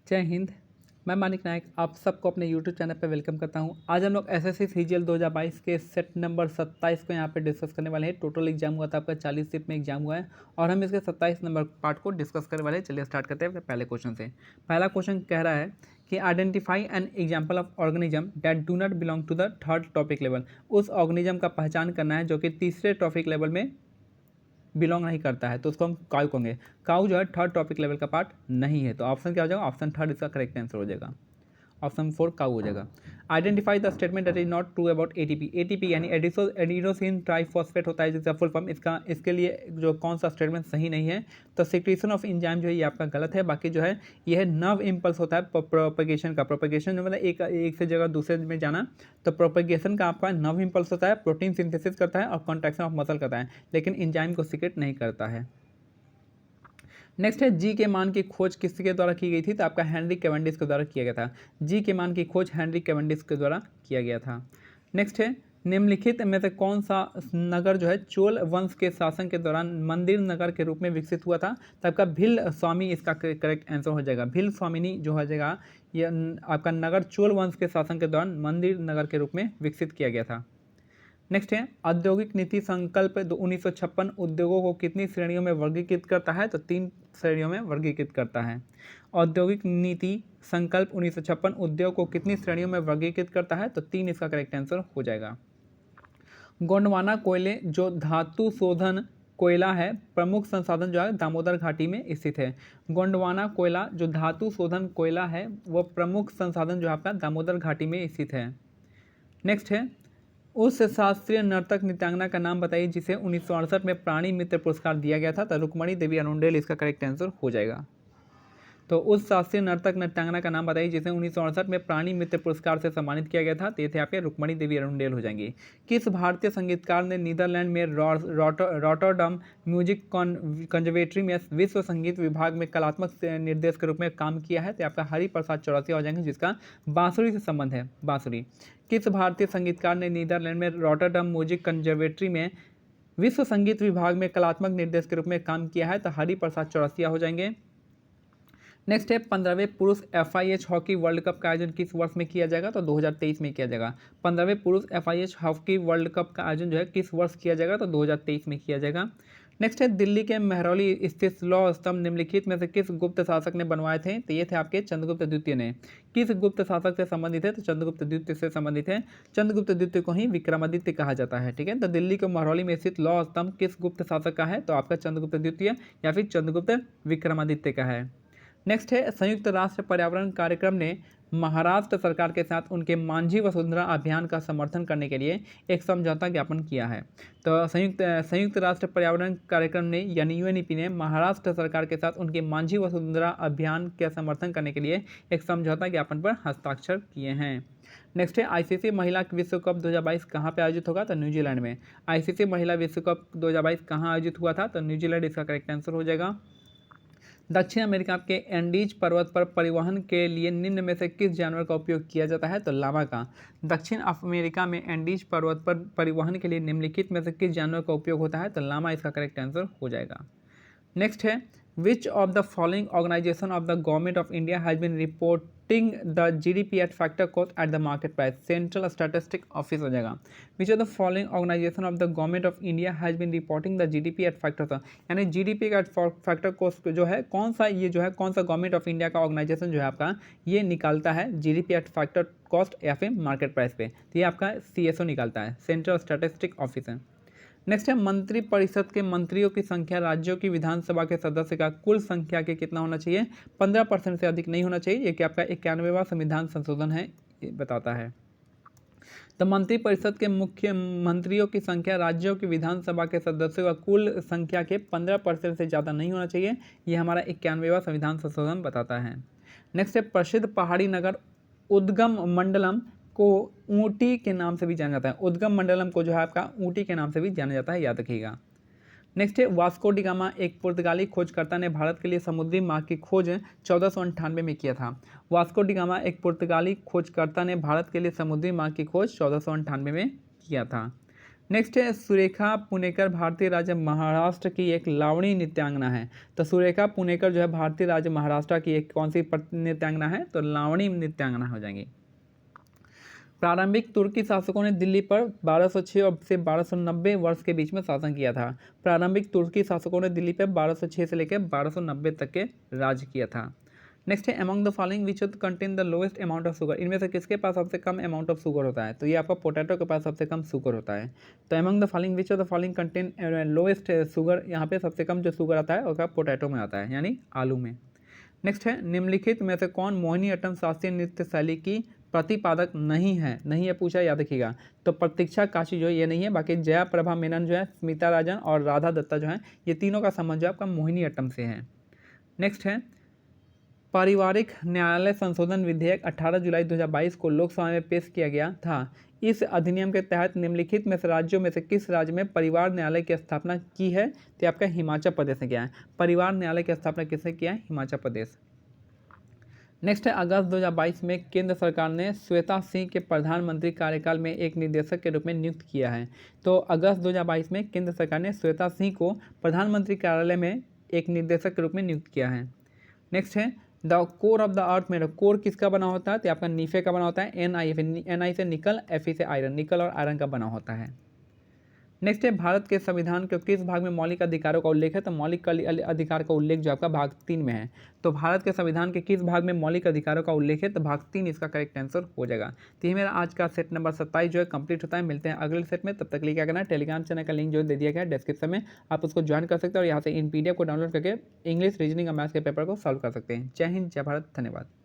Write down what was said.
जय हिंद। मैं मानिक नायक आप सबको अपने YouTube चैनल पर वेलकम करता हूं। आज हम लोग एसएससी सीजीएल 2022 के सेट नंबर 27 को यहां पे डिस्कस करने वाले हैं। टोटल एग्जाम हुआ था आपका 40 सीट में एग्जाम हुआ है और हम इसके 27 नंबर पार्ट को डिस्कस करने वाले हैं। चलिए स्टार्ट करते हैं अपने पहले क्वेश्चन से। पहला क्वेश्चन कह रहा है कि identify an example of organism that do not belong to the third topic level. उस ऑर्गेनिज्म का पहचान करना है जो कि तीसरे टॉपिक लेवल में बिलोंग नहीं करता है, तो उसको हम काउ कहेंगे। काउ जो है थर्ड टॉपिक लेवल का पार्ट नहीं है, तो ऑप्शन क्या हो जाएगा? ऑप्शन थर्ड इसका करेक्ट आंसर हो जाएगा। ऑप्शन 4 काउ हो जाएगा। Identify the statement that is not true about ATP. ATP यानी एडिनोसिन ट्राइफॉस्फेट होता है जिसका फुल फॉर्म, इसके लिए जो कौन सा स्टेटमेंट सही नहीं है? तो सिक्रीशन ऑफ एंजाइम जो है ये आपका गलत है। बाकी जो है यह नर्व इम्पल्स होता है प्रोपेगेशन का। प्रोपेगेशन जो मतलब एक से जगह दूसरे में जाना, तो प्रोपेगेशन का आपका नर्व इम्पल्स होता है, प्रोटीन सिंथेसिस करता है और कॉन्ट्रैक्शन ऑफ मसल करता है, लेकिन एंजाइम को सीक्रेट नहीं करता है। नेक्स्ट है जी के मान की खोज किसके द्वारा की गई थी? तो आपका हेनरी कैवेंडिश के द्वारा किया गया था। जी के मान की खोज हेनरी कैवेंडिश के द्वारा किया गया था। नेक्स्ट है निम्नलिखित में से कौन सा नगर जो है चोल वंश के शासन के दौरान मंदिर नगर के रूप में विकसित हुआ था? तो आपका भिल स्वामी इसका करेक्ट आंसर हो जाएगा। भिल स्वामिनी जो हो जाएगा ये आपका नगर चोल वंश के शासन के दौरान मंदिर नगर के रूप में विकसित किया गया था। नेक्स्ट है औद्योगिक नीति संकल्प 1956 उद्योगों को कितनी श्रेणियों में वर्गीकृत करता है? तो 3 श्रेणियों में वर्गीकृत करता है। औद्योगिक नीति संकल्प 1956 उद्योग को कितनी श्रेणियों में वर्गीकृत करता है? तो 3 इसका करेक्ट आंसर हो जाएगा। गोंडवाना कोयले जो धातु शोधन कोयला है, प्रमुख संसाधन जो है दामोदर घाटी में स्थित है। गोंडवाना कोयला जो धातु शोधन कोयला है वह प्रमुख संसाधन जो आपका दामोदर घाटी में स्थित है। नेक्स्ट है उस शास्त्रीय नर्तक नृत्यांगना का नाम बताइए जिसे 1968 में प्राणी मित्र पुरस्कार दिया गया था। तो रुक्मणी देवी अरुंडेल इसका करेक्ट आंसर हो जाएगा। तो उस शास्त्रीय नर्तक नृत्यांगना का नाम बताइए जिसे 1968 में प्राणी मित्र पुरस्कार से सम्मानित किया गया था। तो ये थे आपके रुक्मणी देवी अरुंडेल हो जाएंगी। किस भारतीय संगीतकार ने नीदरलैंड में रॉटरडम म्यूजिक कंजर्वेटरी में विश्व संगीत विभाग में कलात्मक निर्देश के रूप में काम किया है? तो आपका हरिप्रसाद चौरसिया हो जाएंगे जिसका बांसुरी से संबंध है। बांसुरी। किस भारतीय संगीतकार ने नीदरलैंड में रॉटरडम म्यूजिक कंजर्वेटरी में विश्व संगीत विभाग में कलात्मक निर्देश के रूप में काम किया है? तो हरिप्रसाद चौरसिया हो जाएंगे। नेक्स्ट है 15वें पुरुष FIH हॉकी वर्ल्ड कप का आयोजन किस वर्ष में किया जाएगा? तो 2023 में किया जाएगा। 15वें पुरुष FIH हॉकी वर्ल्ड कप का आयोजन जो है किस वर्ष किया जाएगा? तो 2023 में किया जाएगा। नेक्स्ट है दिल्ली के महरौली स्थित लौह स्तंभ निम्नलिखित में से किस गुप्त शासक ने बनवाए थे? तो ये थे आपके चंद्रगुप्त द्वितीय ने। किस गुप्त शासक से संबंधित है? तो चंद्रगुप्त द्वितीय से संबंधित है। चंद्रगुप्त द्वितीय को ही विक्रमादित्य कहा जाता है। ठीक है, तो दिल्ली के महरौली में स्थित लौह स्तंभ किस गुप्त शासक का है? तो आपका चंद्रगुप्त द्वितीय या फिर चंद्रगुप्त विक्रमादित्य का है। नेक्स्ट है संयुक्त राष्ट्र पर्यावरण कार्यक्रम ने महाराष्ट्र सरकार के साथ उनके मांझी वसुंधरा अभियान का समर्थन करने के लिए एक समझौता ज्ञापन किया है। तो संयुक्त राष्ट्र पर्यावरण कार्यक्रम ने यानी UNEP ने महाराष्ट्र सरकार के साथ उनके मांझी वसुंधरा अभियान का समर्थन करने के लिए एक समझौता ज्ञापन पर हस्ताक्षर किए हैं। नेक्स्ट है ICC महिला विश्व कप 2022 कहाँ पे आयोजित होगा? तो न्यूजीलैंड में। ICC महिला विश्व कप 2022 कहाँ आयोजित हुआ था? तो न्यूजीलैंड इसका करेक्ट आंसर हो जाएगा। दक्षिण अमेरिका के एंडीज पर्वत पर परिवहन के लिए निम्न में से किस जानवर का उपयोग किया जाता है? तो लामा का। दक्षिण अमेरिका में एंडीज पर्वत पर परिवहन के लिए निम्नलिखित में से किस जानवर का उपयोग होता है? तो लामा इसका करेक्ट आंसर हो जाएगा। नेक्स्ट है which of the following organisation of the government of India has been reporting the GDP at factor cost at the market price? Central statistic office हो जाएगा। Which of the following organisation of the government of India has been reporting the GDP at factor cost, यानी GDP का factor cost जो है कौन सा, ये जो है कौन सा गवर्नमेंट ऑफ इंडिया का ऑर्गेनाइजेशन जो है आपका ये निकालता है GDP एट फैक्टर कॉस्ट या फिर मार्केट प्राइस पे? तो ये आपका CSO निकालता है, सेंट्रल स्टैटिस्टिक ऑफिस है। नेक्स्ट है मंत्री परिषद के मंत्रियों की संख्या राज्यों की विधानसभा के सदस्य का कुल संख्या के कितना होना चाहिए? 15% से अधिक नहीं होना चाहिए। ये कि आपका 91वां संविधान संशोधन है, ये बताता है। तो मंत्री परिषद के मुख्य मंत्रियों की संख्या राज्यों की विधानसभा के सदस्यों का कुल संख्या के 15% से ज़्यादा नहीं होना चाहिए। ये हमारा 91वां संविधान संशोधन बताता है। नेक्स्ट है प्रसिद्ध पहाड़ी नगर उद्गम मंडलम को ऊटी के नाम से भी जाना जाता है। उद्गम मंडलम को जो है आपका ऊटी के नाम से भी जाना जाता है, याद रखिएगा। नेक्स्ट है वास्को डी गामा एक पुर्तगाली खोजकर्ता ने भारत के लिए समुद्री मार्ग की खोज 1498 में किया था। वास्को डी गामा एक पुर्तगाली खोजकर्ता ने भारत के लिए समुद्री मार्ग की खोज 1498 में किया था। नेक्स्ट है सुरेखा पुणेकर भारतीय राज्य महाराष्ट्र की एक लावणी नृत्यांगना है। तो सुरेखा पुणेकर जो है भारतीय राज्य महाराष्ट्र की एक कौन सी नृत्यांगना है, तो लावणी नृत्यांगना हो जाएंगी। प्रारंभिक तुर्की शासकों ने दिल्ली पर 1206 और से 1290 वर्ष के बीच में शासन किया था। प्रारंभिक तुर्की शासकों ने दिल्ली पर 1206 से लेकर 1290 तक के राज किया था। नेक्स्ट है among the following which contain the lowest amount of sugar, इनमें से किसके पास सबसे कम अमाउंट ऑफ शुगर होता है, तो ये आपका पोटैटो के पास सबसे कम शुगर होता है। तो among the following which of the following contain lowest sugar, यहाँ पे सबसे कम जो शुगर आता है उसका पोटैटो में आता है, यानी आलू में। नेक्स्ट है निम्नलिखित में से कौन मोहिनीअट्टम शास्त्रीय नृत्य शैली की प्रतिपादक नहीं है, नहीं है पूछा, याद रखिएगा। तो प्रतीक्षा काशी जो है ये नहीं है, बाकी जया प्रभा मेनन जो है, स्मिता राजन और राधा दत्ता जो है, ये तीनों का संबंध जो है आपका मोहिनीअट्टम से है। नेक्स्ट है पारिवारिक न्यायालय संशोधन विधेयक 18 जुलाई 2022 को लोकसभा में पेश किया गया था। इस अधिनियम के तहत निम्नलिखित में से राज्यों में से किस राज्य में परिवार न्यायालय की स्थापना की है, तो आपका हिमाचल प्रदेश ने किया है। परिवार न्यायालय की स्थापना किसने किया है, हिमाचल प्रदेश। नेक्स्ट है अगस्त 2022 में केंद्र सरकार ने श्वेता सिंह के प्रधानमंत्री कार्यकाल में एक निदेशक के रूप में नियुक्त किया है। तो अगस्त 2022 में केंद्र सरकार ने श्वेता सिंह को प्रधानमंत्री कार्यालय में एक निदेशक के रूप में नियुक्त किया है। नेक्स्ट है the core of the earth में कोर किसका बना होता है, तो आपका नीफे का बना होता है, NI से निकल, Fe से आयरन, निकल और आयरन का बना होता है। नेक्स्ट है भारत के संविधान के किस भाग में मौलिक अधिकारों का उल्लेख है, तो मौलिक अधिकार का उल्लेख जो आपका भाग 3 में है। तो भारत के संविधान के किस भाग में मौलिक अधिकारों का उल्लेख है, तो भाग 3 इसका करेक्ट आंसर हो जाएगा। तो ये मेरा आज का सेट नंबर 27 जो है कंप्लीट होता है। मिलते हैं अगले सेट में, तब तक के लिए क्या करना है, टेलीग्राम चैनल का लिंक जो दे दिया गया है डिस्क्रिप्शन में, आप उसको ज्वाइन कर सकते हैं और यहाँ से इन PDF को डाउनलोड करके इंग्लिश, रीजनिंग और मैथ्स के पेपर को सॉल्व कर सकते हैं। जय हिंद, जय भारत, धन्यवाद।